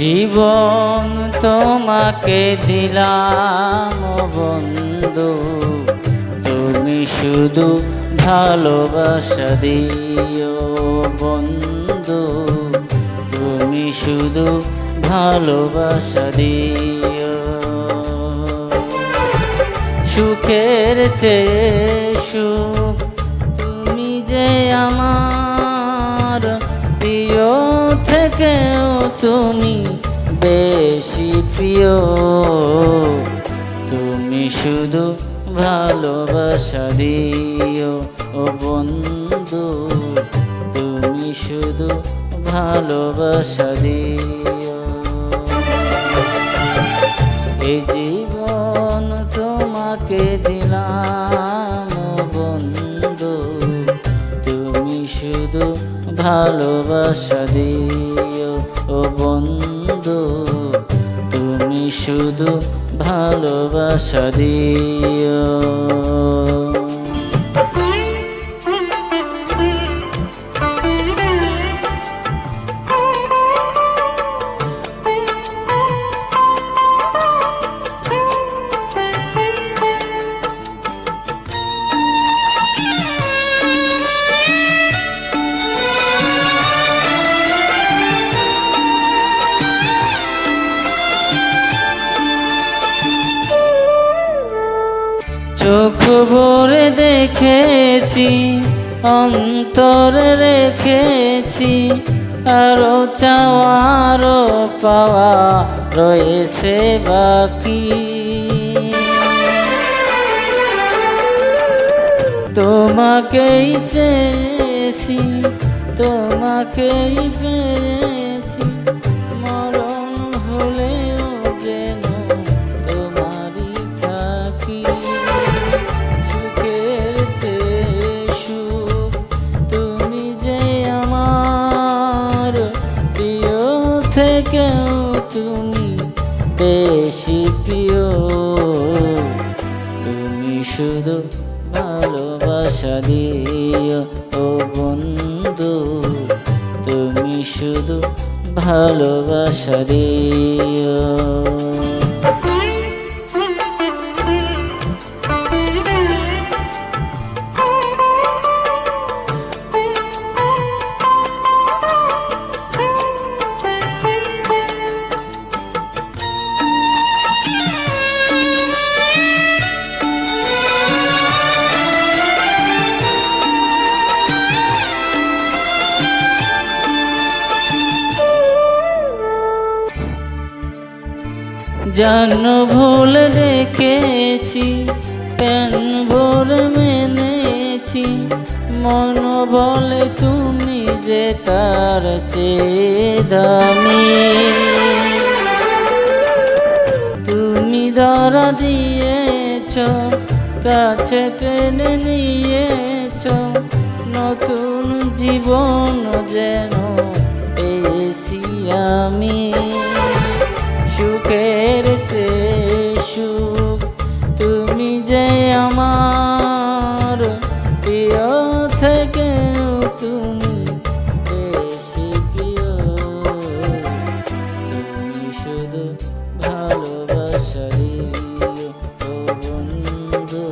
জীবন তোমাকে দিলাম বন্ধু, তুমি শুধু ভালোবাসা দিও বন্ধু, তুমি শুধু ভালোবাসা দিও। সুখের চেয়ে সুখ তুমি যে আমার প্রিয় থেকেও তুমি বেশি প্রিয়, তুমি শুধু ভালোবাসা দিও ও বন্ধু, তুমি শুধু ভালোবাসা দিও। এই জীবন তোমাকে দিলাম বন্ধু, তুমি শুধু ভালোবাসা দিও ও বন্ধু, তুমি শুধু ভালোবাসা দিও। চোখ ভরে দেখেছি, অন্তরে রেখেছি, আরো চাওয়ার পাওয়া রয়েছে বাকি। তোমাকেই চেয়েছি, তোমাকেই পেয়েছি, মরণ হলেও যেন তোমারই থাকি। সুখের চেয়ে সুখ তুমি যে আমার প্রিয় থেকেও তুমি বেশি প্রিয়, তুমি শুধু ভালোবাসা দিও ও বন্ধু, তুমি শুধু ভালোবাসা দিও। জান ভুল রেখেছি, প্যান ভরে মেনেছি, মন বলে তুমি যে তার চেয়ে দামি। তুমি ধরা দিয়েছ, কাছে টেনে নিয়েছ, নতুন জীবন যেন পেয়েছি আমি। সুখের চেয়ে সুখ তুমি যে আমার প্রিয় থেকেও তুমি বেশি প্রিয়, তুমি শুধু ভালোবাসা দিও ও বন্ধু,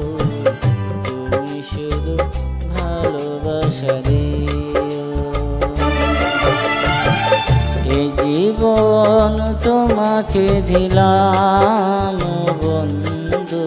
তুমি শুধু ভালোবাসা দিও। এই জীবন তোমাকে দিলাম বন্ধু,